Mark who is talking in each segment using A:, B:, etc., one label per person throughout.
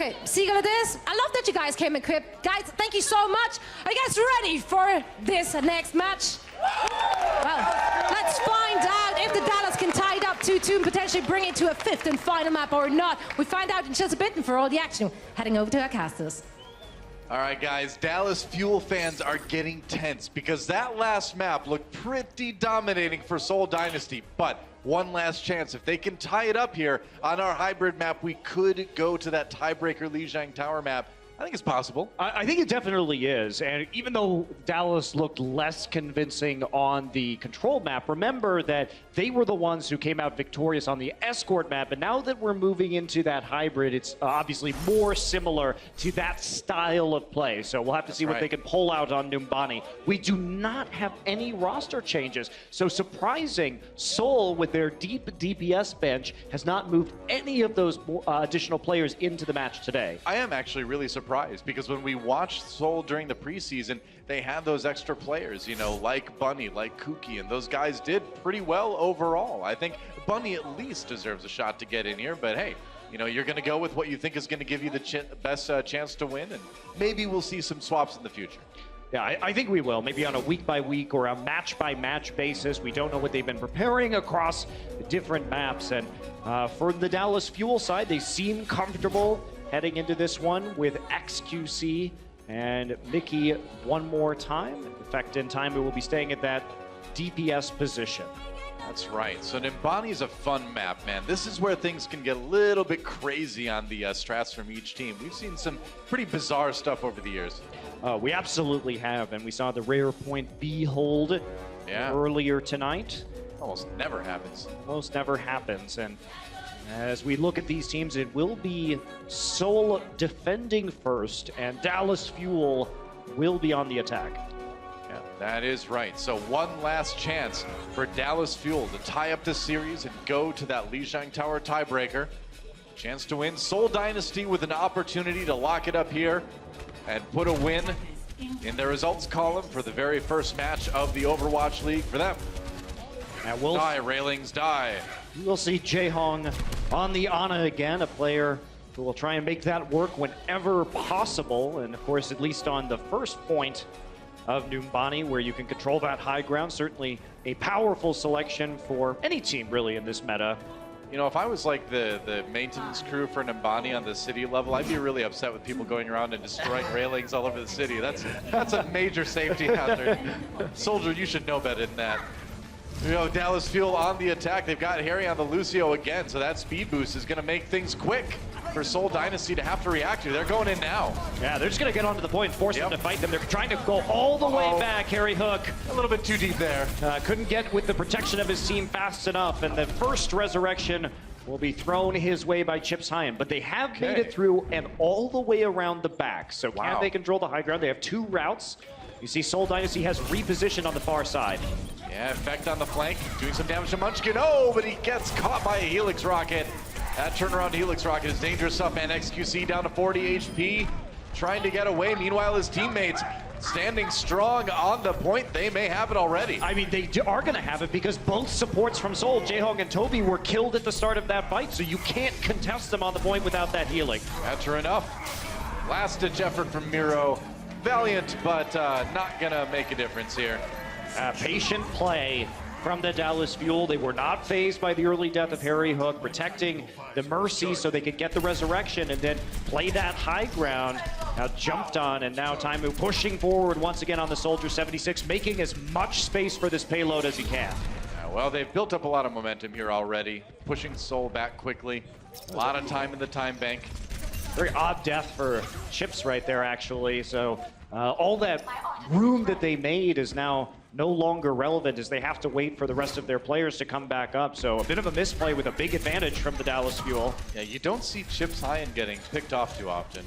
A: Okay, Seagull it is. I love that you guys came equipped. Guys, thank you so much. Are you guys ready for this next match? Well, let's find out if the Dallas can tie it up 2-2 and potentially bring it to a fifth and final map or not. We find out in just a bit, and for all the action, heading over to our casters.
B: All right, guys, Dallas Fuel fans are getting tense because that last map looked pretty dominating for Seoul Dynasty, but one last chance. If they can tie it up here on our hybrid map, we could go to that tiebreaker Lijiang Tower map. I think it's possible.
C: I think it definitely is. And even though Dallas looked less convincing on the control map, remember that they were the ones who came out victorious on the escort map. And now that we're moving into that hybrid, it's obviously more similar to that style of play. So we'll have to see what they can pull out on Numbani. We do not have any roster changes. So surprising, Seoul, with their deep DPS bench, has not moved any of those additional players into the match today.
B: I am actually really surprised because when we watched Seoul during the preseason, they had those extra players, you know, like Bunny, like Kuki, and those guys did pretty well overall. I think Bunny at least deserves a shot to get in here, but hey, you know, you're going to go with what you think is going to give you the best chance to win, and maybe we'll see some swaps in the future.
C: Yeah, I think we will. Maybe on a week-by-week or a match-by-match basis. We don't know what they've been preparing across different maps. And for the Dallas Fuel side, they seem comfortable heading into this one with XQC and Mickey one more time. In fact, in time, we will be staying at that DPS position.
B: That's right. So Numbani is a fun map, man. This is where things can get a little bit crazy on the strats from each team. We've seen some pretty bizarre stuff over the years.
C: We absolutely have, and we saw the rare point Behold earlier tonight.
B: Almost never happens.
C: Almost never happens, and as we look at these teams, it will be Seoul defending first, and Dallas Fuel will be on the attack.
B: Yeah, that is right. So one last chance for Dallas Fuel to tie up this series and go to that Lijiang Tower tiebreaker. Chance to win. Seoul Dynasty with an opportunity to lock it up here and put a win in their results column for the very first match of the Overwatch League for them.
C: And we'll
B: die, Railings, die.
C: We'll see Jaehong on the Ana again, a player who will try and make that work whenever possible. And of course, at least on the first point of Numbani, where you can control that high ground, certainly a powerful selection for any team really in this meta.
B: You know, if I was like the maintenance crew for Numbani on the city level, I'd be really upset with people going around and destroying railings all over the city. That's a major safety hazard. Soldier, you should know better than that. You know, Dallas Fuel on the attack. They've got Harry on the Lucio again, so that speed boost is going to make things quick for Seoul Dynasty to have to react to. They're going in now.
C: Yeah, they're just going to get onto the point and force them to fight them. They're trying to go all the way back, Harry Hook.
B: A little bit too deep there.
C: Couldn't get with the protection of his team fast enough, and the first resurrection will be thrown his way by Chips Hyan. But they have made it through and all the way around the back. So can they control the high ground? They have two routes. You see Seoul Dynasty has repositioned on the far side.
B: Yeah, effect on the flank, doing some damage to Munchkin. Oh, but he gets caught by a Helix Rocket. That turnaround Helix Rocket is dangerous stuff, man. XQC down to 40 HP, trying to get away. Meanwhile, his teammates standing strong on the point. They may have it already.
C: I mean, they are going to have it because both supports from Seoul, Jaehong and Toby, were killed at the start of that fight, so you can't contest them on the point without that healing.
B: That's true enough. Last-ditch effort from Miro. Valiant, but not going to make a difference here.
C: Patient play from the Dallas Fuel. They were not phased by the early death of Harry Hook, protecting the Mercy so they could get the resurrection and then play that high ground. Now jumped on, and now Taimu pushing forward once again on the Soldier 76, making as much space for this payload as he can.
B: Well, they've built up a lot of momentum here already, pushing Seoul back quickly. A lot of time in the time bank.
C: Very odd death for Chips right there, actually. So all that room that they made is now no longer relevant as they have to wait for the rest of their players to come back up. So a bit of a misplay with a big advantage from the Dallas Fuel.
B: Yeah, you don't see Chips Hyan getting picked off too often.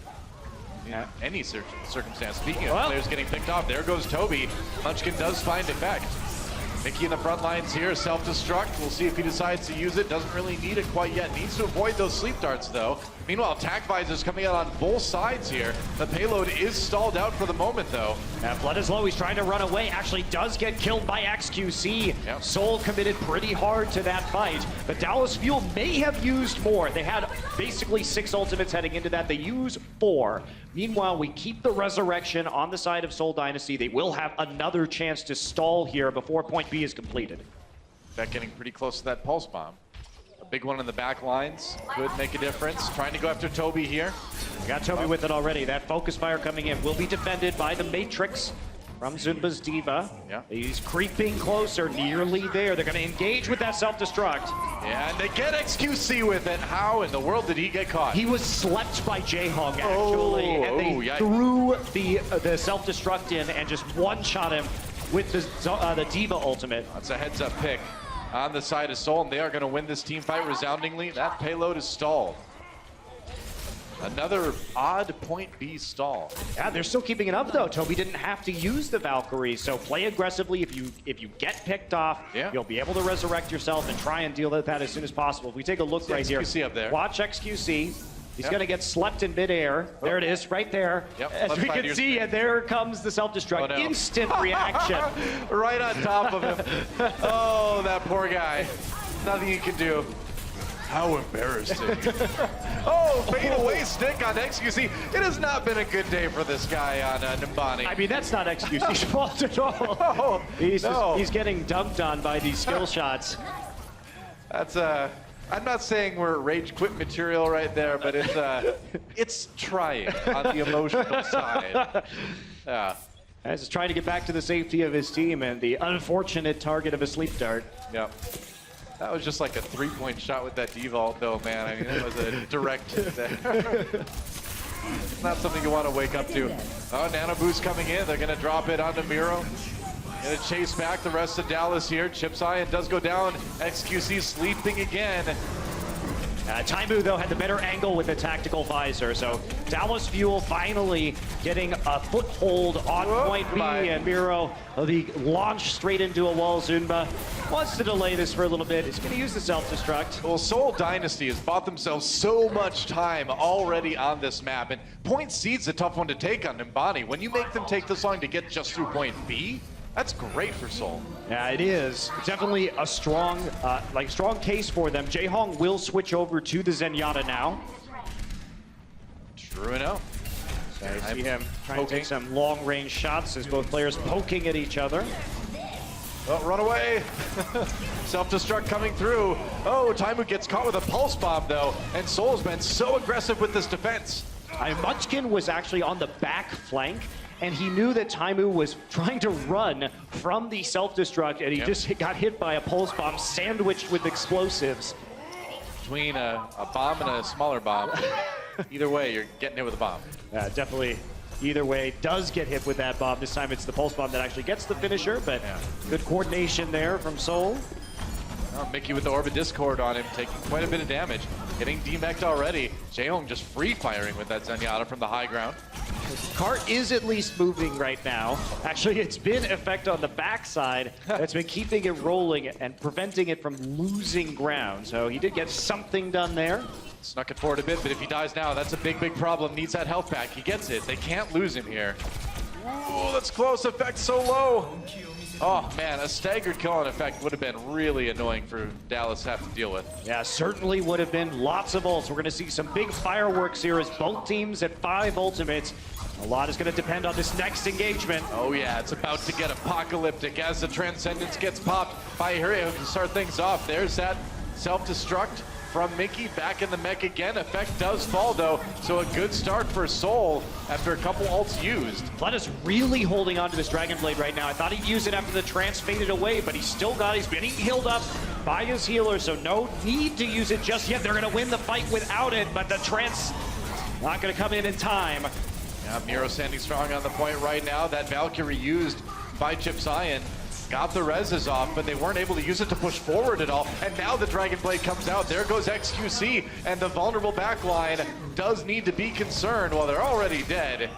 B: In any circumstance. Speaking of players getting picked off, there goes Toby. Munchkin does find effect. Mickey in the front lines here, self-destruct. We'll see if he decides to use it. Doesn't really need it quite yet. Needs to avoid those sleep darts, though. Meanwhile, attack visors coming out on both sides here. The payload is stalled out for the moment, though.
C: Blood is low. He's trying to run away. Actually does get killed by XQC.
B: Yep.
C: Seoul committed pretty hard to that fight, but Dallas Fuel may have used more. They had basically 6 ultimates heading into that. They use 4. Meanwhile, we keep the resurrection on the side of Seoul Dynasty. They will have another chance to stall here before point B is completed.
B: That getting pretty close to that pulse bomb. A big one in the back lines could make a difference. Trying to go after Toby here.
C: Got Toby with it already. That focus fire coming in will be defended by the Matrix from Zunba's Diva.
B: Yeah.
C: He's creeping closer, nearly there. They're going to engage with that self-destruct.
B: Yeah, and they get XQC with it. How in the world did he get caught?
C: He was slept by Jaehong, actually, and they
B: yikes.
C: threw the self-destruct in and just one-shot him with the Diva ultimate.
B: That's a heads-up pick on the side of Seoul, and they are going to win this team fight resoundingly. That payload is stalled. Another odd point B stall.
C: Yeah, they're still keeping it up though. Toby didn't have to use the Valkyrie, so play aggressively. If you get picked off,
B: yeah,
C: you'll be able to resurrect yourself and try and deal with that as soon as possible. If we take a look right here,
B: XQC up there.
C: Watch XQC. He's
B: Yep.
C: going to get slept in midair. There it is, right there.
B: Yep.
C: As
B: Left
C: we
B: side of
C: can
B: your
C: see,
B: screen.
C: and there comes the self-destruct.
B: Oh, no.
C: Instant reaction.
B: Right on top of him. Oh, that poor guy. Nothing you can do. How embarrassing. Oh, fade away stick on XQC. It has not been a good day for this guy on Nimbani.
C: I mean, that's not XQC's fault at all.
B: No,
C: He's getting dunked on by these skill shots.
B: That's I'm not saying we're rage quit material right there, but it's trying on the emotional side. Yeah.
C: As he's trying to get back to the safety of his team and the unfortunate target of a sleep dart.
B: Yep. That was just like a 3-point shot with that D-vault, though, man. I mean, it was a direct hit there. Not something you want to wake up to. Oh, Nano Boost coming in. They're going to drop it onto Miro. Going to chase back the rest of Dallas here. Chip's Iron does go down. XQC sleeping again.
C: Taimu, though, had the better angle with the tactical visor, so Dallas Fuel finally getting a foothold on point B, and Miro, the launch straight into a wall. Zunba wants to delay this for a little bit. He's going to use the self-destruct.
B: Well, Seoul Dynasty has bought themselves so much time already on this map, and point C's a tough one to take on Nimbani. When you make them take this long to get just through point B, that's great for Seoul.
C: Yeah, it is. Definitely a strong case for them. Jaehong will switch over to the Zenyatta now.
B: True enough.
C: So I see him trying to take some long-range shots as both players poking at each other.
B: Oh, run away. Self-destruct coming through. Oh, Taimu gets caught with a pulse bomb, though, and Seoul's been so aggressive with this defense.
C: Munchkin was actually on the back flank, and he knew that Taimu was trying to run from the self-destruct, and he just got hit by a pulse bomb sandwiched with explosives.
B: Between a bomb and a smaller bomb, either way, you're getting hit with a bomb.
C: Definitely. Either way, does get hit with that bomb. This time it's the pulse bomb that actually gets the finisher, but good coordination there from Seoul.
B: Oh, Mickey with the Orbit Discord on him, taking quite a bit of damage. Getting demeched already. Jaehong just free firing with that Zenyatta from the high ground.
C: Cart is at least moving right now. Actually, it's been effect on the backside that's been keeping it rolling and preventing it from losing ground. So he did get something done there.
B: Snuck it forward a bit, but if he dies now, that's a big, big problem. Needs that health back. He gets it. They can't lose him here. Ooh, that's close. Effect so low. Oh, man, a staggered kill on effect would have been really annoying for Dallas to have to deal with.
C: Yeah, certainly would have been lots of ults. We're going to see some big fireworks here as both teams at 5 ultimates. A lot is going to depend on this next engagement.
B: Oh, yeah, it's about to get apocalyptic as the Transcendence gets popped by Hero to start things off. There's that self-destruct from Mickey, back in the mech again. Effect does fall, though, so a good start for Seoul after a couple ults used.
C: Flood is really holding on to this Dragon Blade right now. I thought he'd use it after the trance faded away, but he's been healed up by his healer, so no need to use it just yet. They're going to win the fight without it, but the trance not going to come in time.
B: Yeah, Miro standing strong on the point right now. That Valkyrie used by Chip's Iron got the reses off, but they weren't able to use it to push forward at all. And now the Dragon Blade comes out. There goes XQC, and the vulnerable backline does need to be concerned. Well, they're already dead.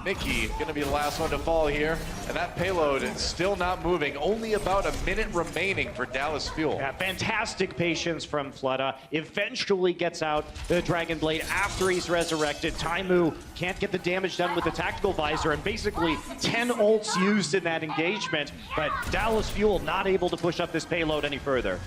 B: Mickey gonna be the last one to fall here, and that payload is still not moving. Only about a minute remaining for Dallas Fuel.
C: Yeah, fantastic patience from Fleta. Eventually gets out the Dragon Blade after he's resurrected. Taimu can't get the damage done with the tactical visor, and basically 10 ults used in that engagement, but Dallas Fuel not able to push up this payload any further.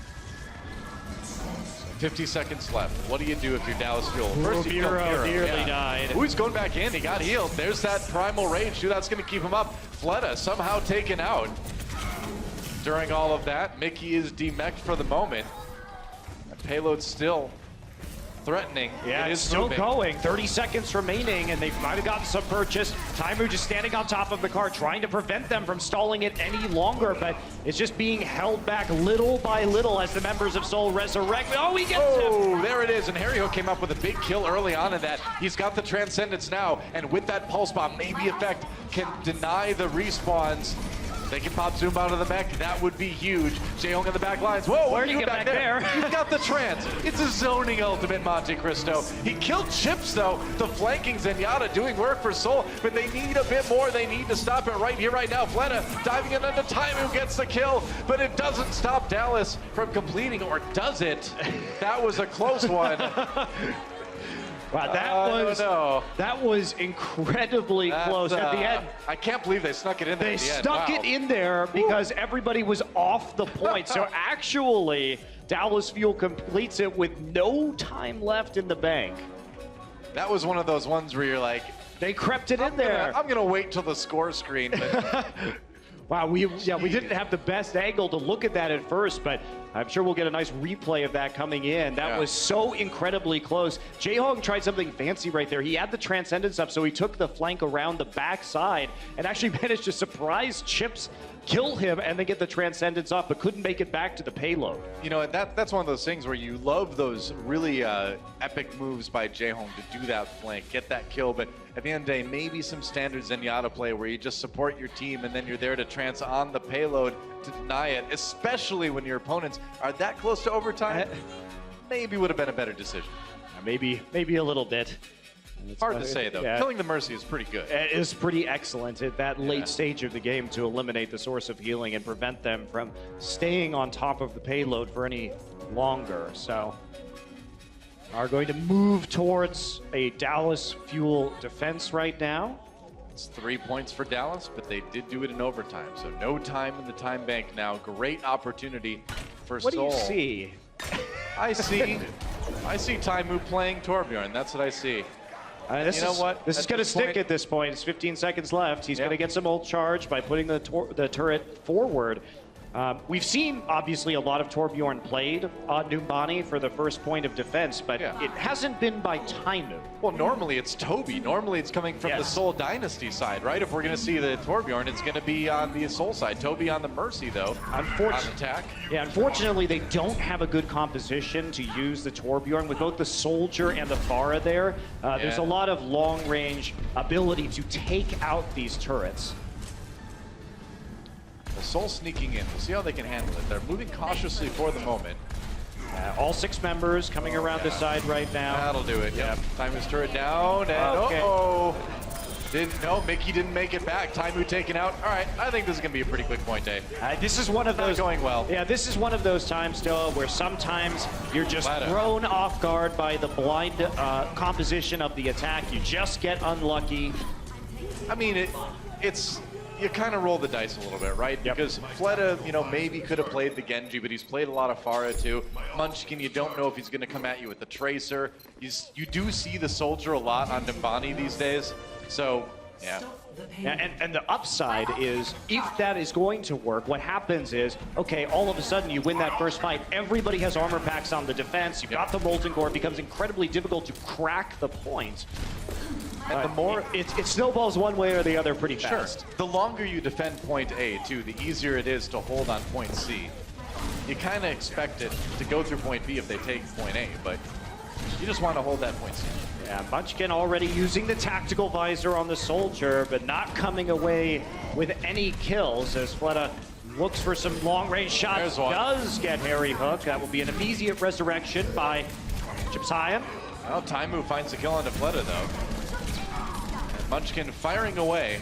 B: 50 seconds left. What do you do if you're Dallas Fuel? First, you kill
C: Miro
B: Miro.
C: nearly died.
B: Ooh, he's going back in. He got healed. There's that primal rage. Dude, that's going to keep him up. Fleta somehow taken out. During all of that, Mickey is demeched for the moment. The payload's still threatening.
C: Yeah,
B: it is
C: it's still
B: moving.
C: going. 30 seconds remaining, and they might have gotten some purchase. Taimu just standing on top of the car, trying to prevent them from stalling it any longer, but it's just being held back little by little as the members of Seoul resurrect. Oh, he gets him!
B: Oh, there it is. And Harry Hook came up with a big kill early on in that. He's got the Transcendence now, and with that Pulse Bomb, maybe Effect can deny the respawns. They can pop Zoom out of the mech. That would be huge. Jaehyung in the back lines. Whoa,
C: Where'd he get back there?
B: You've got the trance. It's a zoning ultimate, Monte Cristo. He killed Chips, though. The flanking Zenyatta doing work for Seoul, but they need a bit more. They need to stop it right here, right now. Fleta diving in under Taimu gets the kill, but it doesn't stop Dallas from completing, or does it? That was a close one.
C: Wow, that was incredibly close at the end.
B: I can't believe they snuck it in there.
C: They
B: at the end.
C: stuck
B: Wow.
C: it in there because everybody was off the point. So actually, Dallas Fuel completes it with no time left in the bank.
B: That was one of those ones where you're like,
C: They crept it in there.
B: I'm gonna wait till the score screen. But
C: Wow, we didn't have the best angle to look at that at first, but I'm sure we'll get a nice replay of that coming in. That was so incredibly close. Jaehyung tried something fancy right there. He had the Transcendence up, so he took the flank around the backside and actually managed to surprise Chips, kill him, and then get the Transcendence off, but couldn't make it back to the payload.
B: you know, that's one of those things where you love those really epic moves by Jaehyung to do that flank, get that kill, but at the end of the day, maybe some standard Zenyatta play where you just support your team and then you're there to trance on the payload to deny it, especially when your opponents are that close to overtime. Maybe would have been a better decision.
C: Maybe a little bit.
B: Hard to say, though.
C: Yeah.
B: Killing the Mercy is pretty good.
C: It is pretty excellent at that late stage of the game to eliminate the source of healing and prevent them from staying on top of the payload for any longer. So, are going to move towards a Dallas Fuel defense right now.
B: It's 3 points for Dallas, but they did do it in overtime, so no time in the time bank now. Great opportunity for
C: What
B: Seoul.
C: do you see?
B: I see Taimu playing Torbjorn. That's what I see.
C: This
B: You know
C: is,
B: what?
C: This is
B: At
C: going to
B: this
C: stick
B: point-
C: at this point. It's 15 seconds left. He's
B: Yeah.
C: going to get some ult charge by putting the turret forward. We've seen, obviously, a lot of Torbjorn played on Numbani for the first point of defense, but
B: Yeah.
C: it hasn't been by Taimu.
B: Well, normally it's Toby. Normally it's coming from the
C: Yes.
B: Seoul Dynasty side, right? If we're going to see the Torbjorn, it's going to be on the Seoul side. Toby on the Mercy, though, on attack.
C: Yeah, unfortunately, they don't have a good composition to use the Torbjorn with both the Soldier and the Pharah there. There's a lot of long-range ability to take out these turrets.
B: The Seoul sneaking in. We'll see how they can handle it. They're moving cautiously for the moment.
C: All 6 members coming around the side right now.
B: That'll do it. Yep. Taimu's turret down, and Mickey didn't make it back. Taimu taken out. All right, I think this is going to be a pretty quick point, Dave.
C: This is one of
B: Not
C: those
B: going well.
C: Yeah, this is one of those times, Noah, where sometimes you're just
B: Flat out.
C: thrown off guard by the blind composition of the attack. You just get unlucky.
B: I mean, you kind of roll the dice a little bit, right?
C: Yep.
B: Because Fleta, maybe could have played the Genji, but he's played a lot of Pharah too. Munchkin, you don't know if he's going to come at you with the Tracer. You do see the Soldier a lot on Nimbani these days. So, yeah.
C: Yeah, and the upside is, if that is going to work, what happens is, okay, all of a sudden you win that first fight, everybody has armor packs on the defense, you've got the Molten Core, it becomes incredibly difficult to crack the point.
B: And the more
C: it snowballs one way or the other pretty
B: Sure.
C: fast.
B: The longer you defend point A, too, the easier it is to hold on point C. You kind of expect it to go through point B if they take point A, but you just want to hold that point C.
C: Yeah, Munchkin already using the tactical visor on the Soldier, but not coming away with any kills as Fleta looks for some long-range shots.
B: There's one.
C: Does get Harry Hook. That will be an immediate resurrection by Chipsayan.
B: Well, Taimu finds the kill onto Fleta, though. And Munchkin firing away.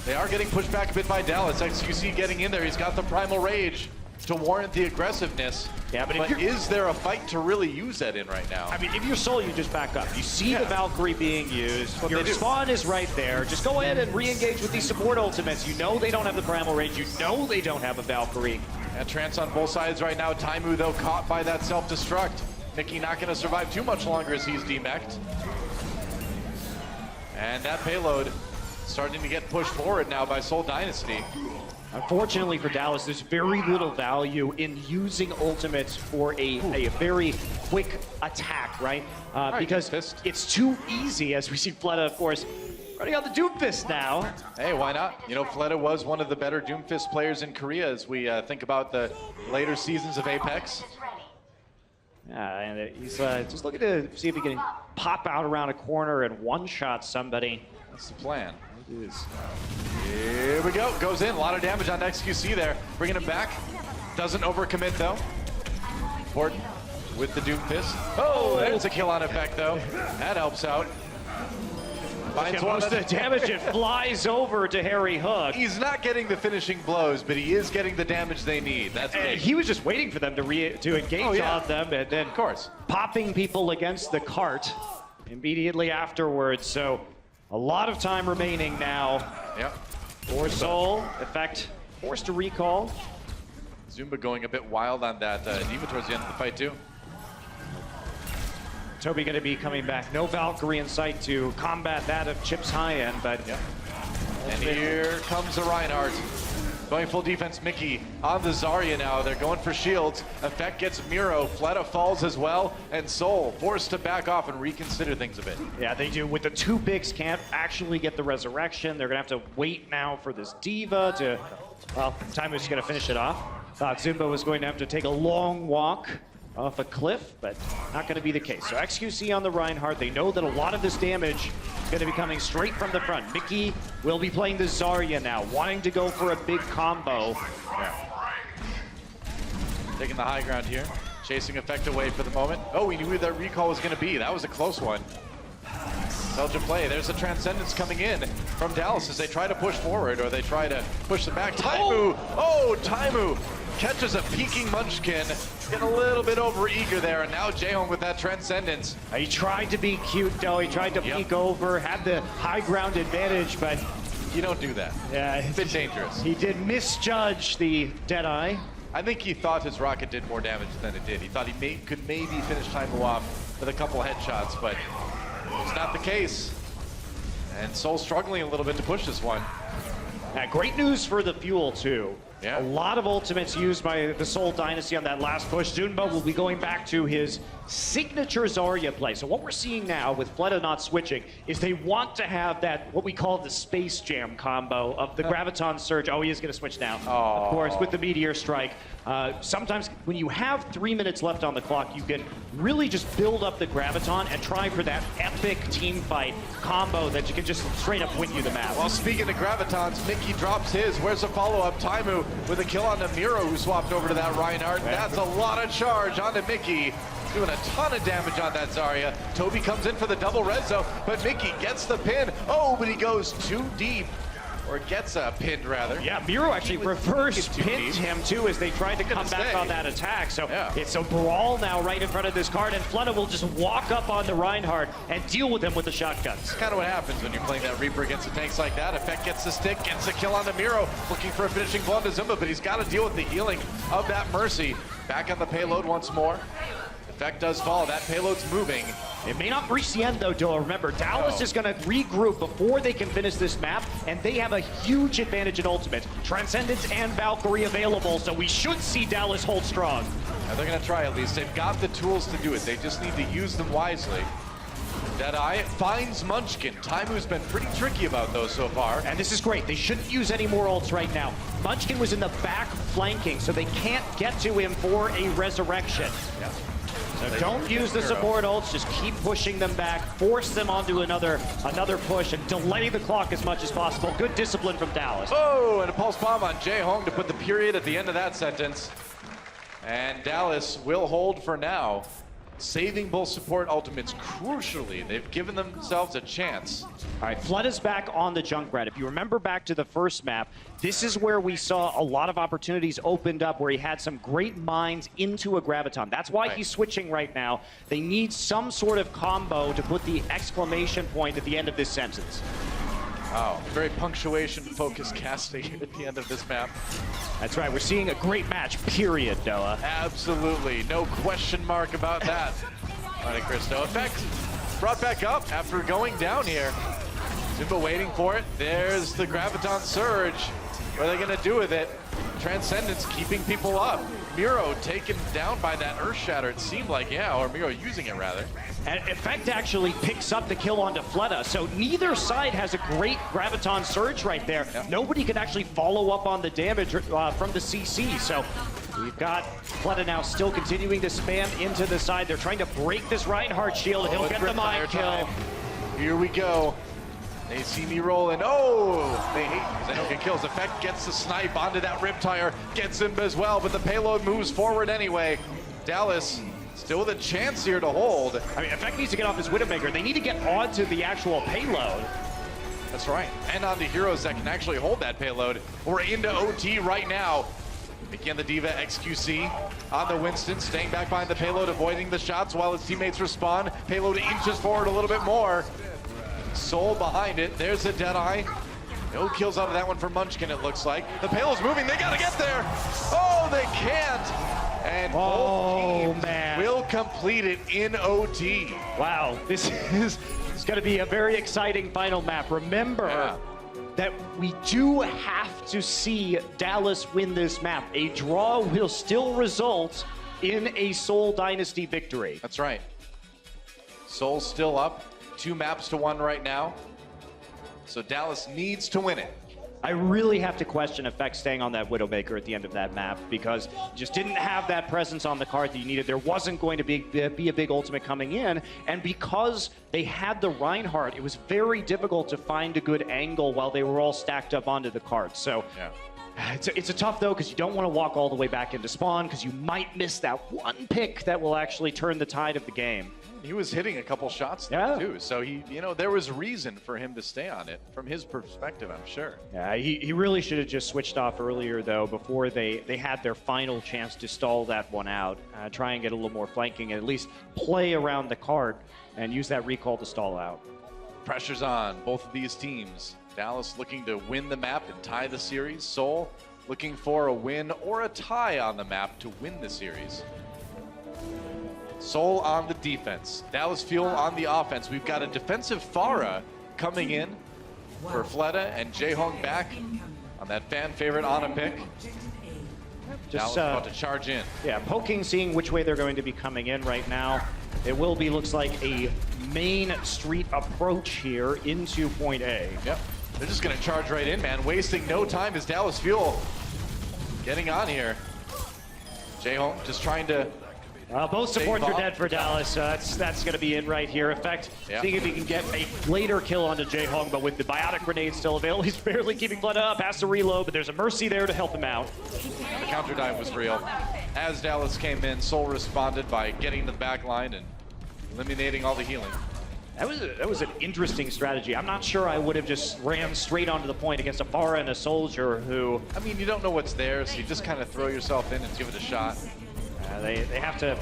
B: They are getting pushed back a bit by Dallas. XQC getting in there. He's got the Primal Rage to warrant the aggressiveness.
C: Yeah, but
B: is there a fight to really use that in right now?
C: I mean, if you're Seoul, you just back up. You see the Valkyrie being used.
B: What
C: Your
B: they do.
C: spawn is right there. Just go ahead and re-engage with these support ultimates. You know they don't have the Primal Rage. You know they don't have a Valkyrie.
B: And Trance on both sides right now. Taimu, though, caught by that self-destruct. Mickey not going to survive too much longer as he's demeched. And that payload starting to get pushed forward now by Seoul Dynasty.
C: Unfortunately for Dallas, there's very little value in using ultimates for a very quick attack, right? Because
B: Doomfist.
C: it's too easy, as we see Fleta, of course, running on the Doomfist now.
B: Hey, why not? You know, Fleta was one of the better Doomfist players in Korea as we think about the later seasons of Apex.
C: Yeah, and he's just looking to see if he can pop out around a corner and one-shot somebody.
B: That's the plan.
C: It is.
B: Here we go. Goes in. A lot of damage on XQC there. Bringing him back. Doesn't overcommit, though. Important with the Doomfist. Oh, there's a kill on effect, though. That helps out. Finds one
C: Most of the damage, it flies over to Harry Hook.
B: He's not getting the finishing blows, but he is getting the damage they need. That's
C: And
B: big.
C: he was just waiting for them to engage on them, and then
B: Of course.
C: popping people against the cart immediately afterwards. So a lot of time remaining now
B: Yep.
C: for Seoul. In fact, forced to recall.
B: Zumba going a bit wild on that Diva towards the end of the fight, too.
C: Toby going to be coming back. No Valkyrie in sight to combat that of Chip's high end, but
B: Yep. And here comes the Reinhardt. Going full defense, Mickey on the Zarya now. They're going for shields. Effect gets Miro. Fleta falls as well. And Seoul forced to back off and reconsider things a bit.
C: yeah, they do. With the two bigs can't actually get the resurrection. They're going to have to wait now for this Diva to, well, Taimu's going to finish it off. Thought Zumba was going to have to take a long walk off a cliff, but not going to be the case. So XQC on the Reinhardt. They know that a lot of this damage is going to be coming straight from the front. Mickey will be playing the Zarya now, wanting to go for a big combo.
B: Taking the high ground here. Chasing Effect away for the moment. Oh, we knew who that recall was going to be. That was a close one. Belgian play. There's a Transcendence coming in from Dallas as they try to push forward or they try to push them back. Taimu! Oh, Taimu catches a peeking Munchkin. Getting a little bit over eager there, and now Jaehoong with that Transcendence.
C: He tried to be cute, though. He tried to peek over, had the high ground advantage, but
B: You don't do that.
C: yeah,
B: It's a bit dangerous.
C: he did misjudge the Deadeye.
B: I think he thought his rocket did more damage than it did. He thought he could maybe finish Taimu off with a couple headshots, but it's not the case. And Seoul struggling a little bit to push this one.
C: Great news for the Fuel, too.
B: Yeah.
C: A lot of ultimates used by the Seoul Dynasty on that last push. Zunba will be going back to his signature Zarya play. So what we're seeing now with Fleta not switching is they want to have that, what we call the Space Jam combo of the Graviton Surge. Oh, he is going to switch now. Of course, with the Meteor Strike. Sometimes when you have 3 minutes left on the clock, you can really just build up the Graviton and try for that epic team fight combo that you can just straight up win you the match.
B: Well, speaking of Gravitons, Mickey drops his. Where's the follow-up? Taimu with a kill on the Miro who swapped over to that Reinhardt. That's a lot of charge onto Mickey. Doing a ton of damage on that Zarya. Toby comes in for the double res though, but Mickey gets the pin. Oh, but he goes too deep. Or gets pinned, rather.
C: Yeah, Miro actually reverse
B: too
C: pinned
B: deep.
C: him too as they tried to come back
B: stay.
C: on that attack. So
B: Yeah.
C: it's a brawl now right in front of this card, and Fleta will just walk up on the Reinhardt and deal with him with the shotguns.
B: That's kind of what happens when you're playing that Reaper against the tanks like that. Effect gets the stick, gets a kill on the Miro, looking for a finishing blow to Zumba, but he's got to deal with the healing of that Mercy. Back on the payload once more. Effect does fall. That payload's moving.
C: It may not reach the end though, Doa. Remember, Dallas is going to regroup before they can finish this map, and they have a huge advantage in ultimate. Transcendence and Valkyrie available, so we should see Dallas hold strong.
B: Now they're going to try at least. They've got the tools to do it. They just need to use them wisely. Deadeye finds Munchkin. Taimu's been pretty tricky about those so far.
C: And this is great. They shouldn't use any more ults right now. Munchkin was in the back flanking, so they can't get to him for a resurrection.
B: Yeah.
C: So don't use the support ults, just keep pushing them back, force them onto another push, and delay the clock as much as possible. Good discipline from Dallas.
B: Oh, and a pulse bomb on Jaehoong to put the period at the end of that sentence. And Dallas will hold for now. saving both support ultimates crucially. They've given themselves a chance.
C: All right, Flood is back on the Junkrat. If you remember back to the first map, this is where we saw a lot of opportunities opened up where he had some great mines into a Graviton. That's why he's switching right now. They need some sort of combo to put the exclamation point at the end of this sentence.
B: Wow, very punctuation-focused casting at the end of this map.
C: That's right, we're seeing a great match, period, Noah.
B: Absolutely, no question mark about that. Monte Cristo effect brought back up after going down here. Zumba waiting for it. There's the Graviton Surge. What are they gonna do with it? Transcendence keeping people up. Miro taken down by that Earth Shatter, it seemed like, or Miro using it rather.
C: And Effect actually picks up the kill onto Fleta, so neither side has a great Graviton Surge right there.
B: Yep.
C: Nobody can actually follow up on the damage from the CC, so we've got Fleta now still continuing to spam into the side. They're trying to break this Reinhardt shield. He'll get the mine kill.
B: Here we go. They see me rolling. Oh, they hate Zenokin kills. Effect gets the snipe onto that Riptire, gets him as well, but the payload moves forward anyway. Dallas still with a chance here to hold.
C: I mean, Effect needs to get off his Widowmaker. They need to get onto the actual payload.
B: That's right. And onto heroes that can actually hold that payload. We're into OT right now. Again, the D.Va XQC on the Winston, staying back behind the payload, avoiding the shots while his teammates respond. Payload inches forward a little bit more. Seoul behind it. There's a Deadeye. No kills out of that one for Munchkin, it looks like. The payload's moving. They gotta get there. Oh, they can't. And both teams will complete it in OT.
C: Wow, this is going to be a very exciting final map. Remember that we do have to see Dallas win this map. A draw will still result in a Seoul Dynasty victory.
B: That's right. Seoul's still up. 2 maps to 1 right now. So Dallas needs to win it.
C: I really have to question Effect staying on that Widowmaker at the end of that map because you just didn't have that presence on the card that you needed. There wasn't going to be a big ultimate coming in, and because they had the Reinhardt, it was very difficult to find a good angle while they were all stacked up onto the card. So it's a tough though because you don't want to walk all the way back into spawn because you might miss that one pick that will actually turn the tide of the game.
B: He was hitting a couple shots there too, so there was reason for him to stay on it from his perspective, I'm sure.
C: Yeah, he really should have just switched off earlier though before they had their final chance to stall that one out, try and get a little more flanking and at least play around the card and use that recall to stall out.
B: Pressure's on both of these teams. Dallas looking to win the map and tie the series. Seoul looking for a win or a tie on the map to win the series. Seoul on the defense. Dallas Fuel on the offense. We've got a defensive Pharah coming in for Fleta and Jaehong back on that fan favorite Ana pick.
C: Just
B: Dallas about to charge in.
C: Yeah, poking, seeing which way they're going to be coming in right now. It will be, looks like, a main street approach here into point A.
B: Yep. They're just going to charge right in, man. Wasting no time as Dallas Fuel getting on here. Jaehong just trying to...
C: both supports are dead for Dallas, so that's going to be it right here. Effect, seeing if he can get a later kill onto Jaehong, but with the biotic grenade still available, he's barely keeping blood up, has to reload, but there's a Mercy there to help him out.
B: And the counter dive was real. As Dallas came in, Seoul responded by getting to the back line and eliminating all the healing.
C: That was an interesting strategy. I'm not sure I would have just ran straight onto the point against a Pharah and a Soldier who...
B: I mean, you don't know what's there, so you just kind of throw yourself in and give it a shot.
C: They have to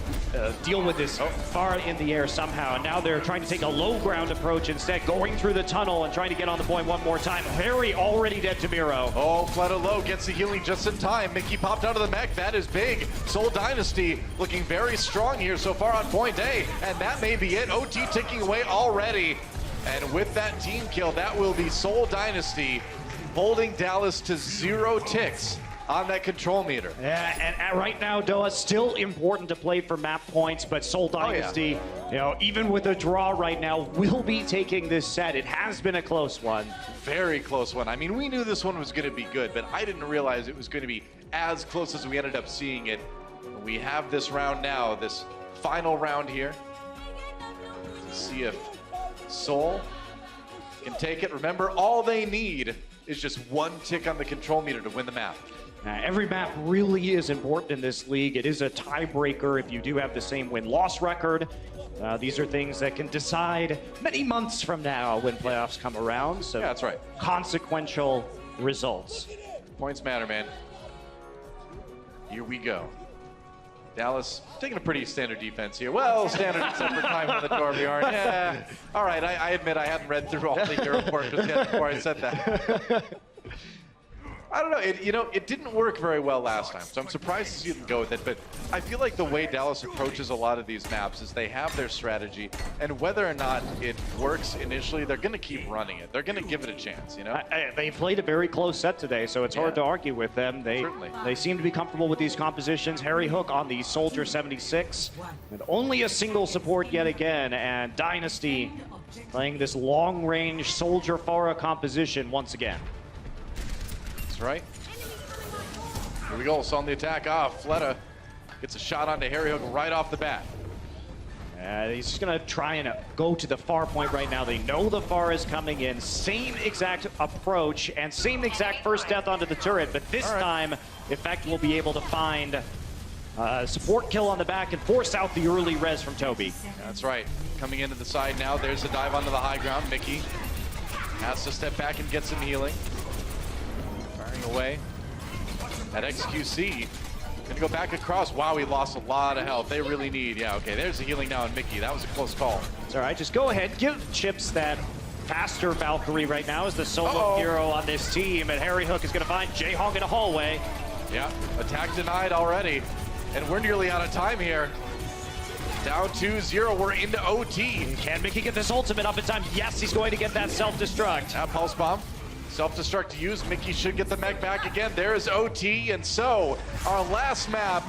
C: deal with this far in the air somehow, and now they're trying to take a low ground approach instead, going through the tunnel and trying to get on the point one more time. Harry already dead to Miro.
B: Oh, Fleta low gets the healing just in time. Mickey popped out of the mech. That is big. Seoul Dynasty looking very strong here so far on point A, and that may be it. OT ticking away already. And with that team kill, that will be Seoul Dynasty holding Dallas to 0 ticks on that control meter.
C: Yeah, and right now, Doa, still important to play for map points, but Seoul Dynasty, even with a draw right now, will be taking this set. It has been a close one.
B: Very close one. I mean, we knew this one was going to be good, but I didn't realize it was going to be as close as we ended up seeing it. We have this round now, this final round here. Let's see if Seoul can take it. Remember, all they need is just 1 tick on the control meter to win the map.
C: Every map really is important in this league. It is a tiebreaker if you do have the same win-loss record. These are things that can decide many months from now when playoffs come around. So
B: Yeah, that's right.
C: Consequential results.
B: Points matter, man. Here we go. Dallas taking a pretty standard defense here. Well, standard except for time on the Torbjorn. Yeah. All right, I admit I hadn't read through all the hero report just yet before I said that. I don't know. It didn't work very well last time, so I'm surprised to see them go with it. But I feel like the way Dallas approaches a lot of these maps is they have their strategy, and whether or not it works initially, they're going to keep running it. They're going to give it a chance, you know?
C: They played a very close set today, so it's hard to argue with them. They seem to be comfortable with these compositions. Harry Hook on the Soldier 76, with only a single support yet again, and Dynasty playing this long-range Soldier Pharah composition once again.
B: That's right. Here we go. On the attack off. Fleta gets a shot onto Harry Hook right off the bat.
C: He's just going to try and go to the far point right now. They know the far is coming in. Same exact approach and same exact first death onto the turret, but this time, Effect will be able to find a support kill on the back and force out the early res from Toby.
B: That's right. Coming into the side now. There's a dive onto the high ground. Mickey has to step back and get some healing. Firing away at XQC. Gonna go back across. Wow, he lost a lot of health. They really need. Yeah, okay, there's the healing now on Mickey. That was a close call.
C: It's all right. Just go ahead. Give Chips that faster Valkyrie right now as the solo hero on this team. And Harry Hook is going to find J-Hong in a hallway.
B: Yeah, attack denied already. And we're nearly out of time here. Down 2-0. We're into OT.
C: Can Mickey get this ultimate up in time? Yes, he's going to get that self-destruct.
B: Now Pulse Bomb. Self-destruct to use. Mickey should get the mech back again. There's OT, and so our last map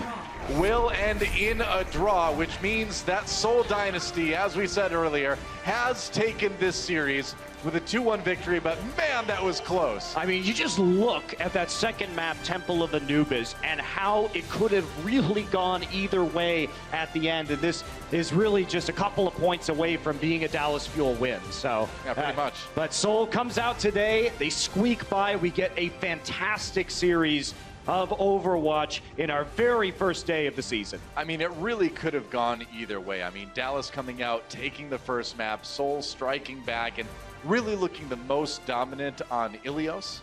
B: will end in a draw, which means that Seoul Dynasty, as we said earlier, has taken this series with a 2-1 victory, but man, that was close.
C: I mean, you just look at that second map, Temple of Anubis, and how it could have really gone either way at the end, and this is really just a couple of points away from being a Dallas Fuel win. So
B: yeah, pretty much.
C: But Seoul comes out today, they squeak by, we get a fantastic series of Overwatch in our very first day of the season.
B: I mean, it really could have gone either way. I mean, Dallas coming out, taking the first map, Seoul striking back, and really looking the most dominant on Ilios.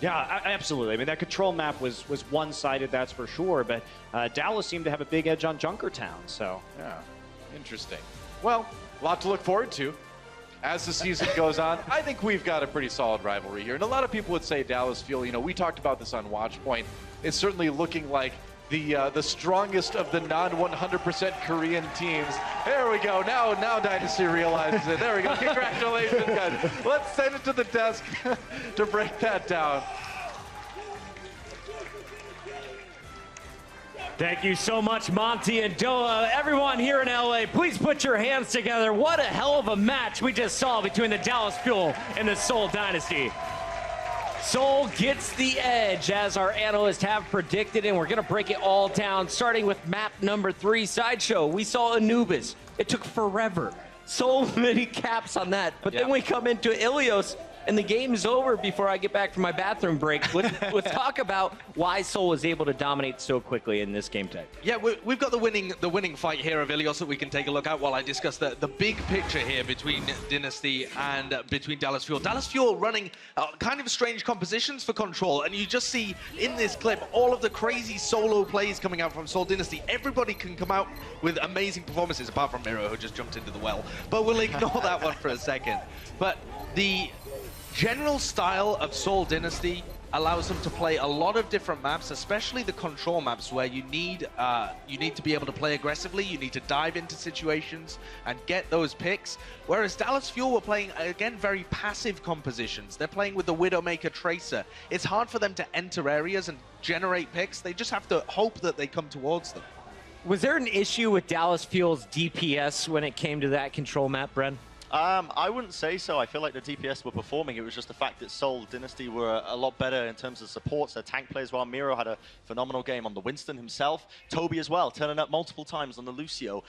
C: Yeah, absolutely. I mean, that control map was one-sided, that's for sure, but Dallas seemed to have a big edge on Junkertown, so.
B: Yeah, interesting. Well, a lot to look forward to as the season goes on. I think we've got a pretty solid rivalry here, and a lot of people would say Dallas Fuel, you know, we talked about this on Watchpoint, it's certainly looking like the strongest of the non-100% Korean teams. There we go. Now Dynasty realizes it. There we go. Congratulations, guys. Let's send it to the desk to break that down.
D: Thank you so much, Monty and Doa. Everyone here in LA, please put your hands together. What a hell of a match we just saw between the Dallas Fuel and the Seoul Dynasty. Seoul gets the edge, as our analysts have predicted, and we're going to break it all down, starting with map number 3, Sideshow. We saw Anubis. It took forever. So many caps on that. But then we come into Ilios, and the game is over before I get back from my bathroom break. Let's talk about why Seoul was able to dominate so quickly in this game type.
E: Yeah, we've got the winning fight here of Ilios that we can take a look at while I discuss the big picture here between Dynasty and between Dallas Fuel. Dallas Fuel running kind of strange compositions for control, and you just see in this clip all of the crazy solo plays coming out from Seoul Dynasty. Everybody can come out with amazing performances, apart from Miro, who just jumped into the well. But we'll ignore that one for a second. But the general style of Seoul Dynasty allows them to play a lot of different maps, especially the control maps, where you need to be able to play aggressively, you need to dive into situations and get those picks. Whereas Dallas Fuel were playing, again, very passive compositions. They're playing with the Widowmaker Tracer. It's hard for them to enter areas and generate picks. They just have to hope that they come towards them.
D: Was there an issue with Dallas Fuel's DPS when it came to that control map, Bren?
F: I wouldn't say so. I feel like the DPS were performing. It was just the fact that Seoul Dynasty were a lot better in terms of supports. Their tank players well. Miro had a phenomenal game on the Winston himself. Toby as well, turning up multiple times on the Lucio.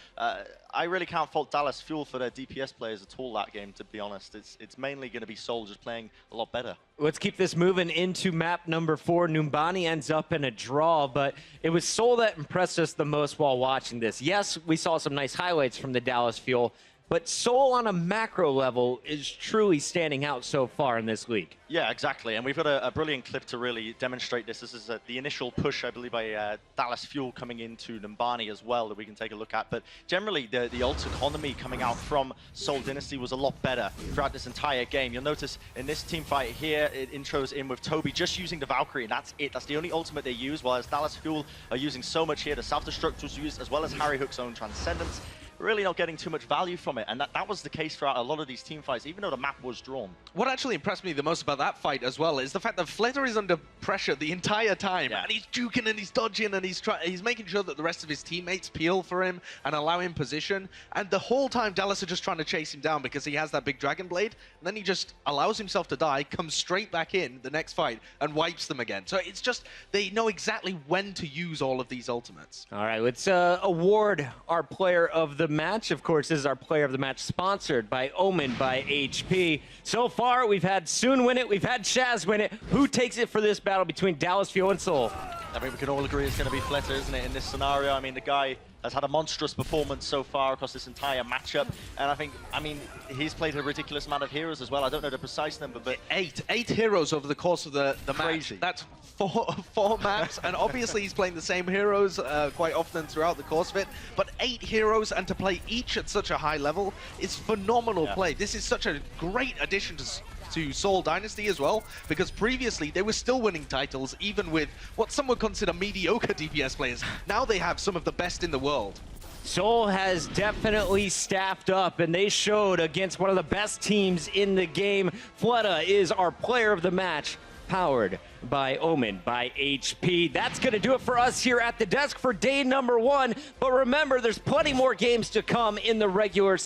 F: I really can't fault Dallas Fuel for their DPS players at all that game, to be honest. It's mainly going to be Seoul just playing a lot better.
D: Let's keep this moving into map number 4. Numbani ends up in a draw, but it was Seoul that impressed us the most while watching this. Yes, we saw some nice highlights from the Dallas Fuel, but Seoul on a macro level is truly standing out so far in this league.
F: Yeah, exactly. And we've got a brilliant clip to really demonstrate this. This is the initial push, I believe, by Dallas Fuel coming into Numbani as well that we can take a look at. But generally, the ult economy coming out from Seoul Dynasty was a lot better throughout this entire game. You'll notice in this team fight here, it intros in with Toby just using the Valkyrie, and that's it. That's the only ultimate they use, while Dallas Fuel are using so much here. The self-destruct was used, as well as Harry Hook's own Transcendence. Really not getting too much value from it, and that was the case throughout a lot of these team fights, even though the map was drawn.
E: What actually impressed me the most about that fight as well is the fact that Flitter is under pressure the entire time, and he's juking and he's dodging and he's making sure that the rest of his teammates peel for him and allow him position, and the whole time Dallas are just trying to chase him down because he has that big Dragon Blade, and then he just allows himself to die, comes straight back in the next fight and wipes them again. So it's just, they know exactly when to use all of these ultimates.
D: All right, let's award our player of the match. Of course, this is our player of the match sponsored by Omen by HP. So far, we've had Soon win it, we've had Shaz win it. Who takes it for this battle between Dallas Fuel and Seoul?
F: I mean, we can all agree it's going to be Flitter, isn't it, in this scenario? I mean, the guy has had a monstrous performance so far across this entire matchup, and I mean, he's played a ridiculous amount of heroes as well. I don't know the precise number, but
E: eight heroes over the course of the
F: Crazy.
E: match. That's four maps, and obviously he's playing the same heroes quite often throughout the course of it, but 8 heroes, and to play each at such a high level is phenomenal play. This is such a great addition to Seoul Dynasty as well, because previously they were still winning titles even with what some would consider mediocre DPS players. Now they have some of the best in the world.
D: Seoul has definitely staffed up, and they showed against one of the best teams in the game. Fleta is our player of the match, powered by Omen by HP. That's going to do it for us here at the desk for day number 1. But remember, there's plenty more games to come in the regular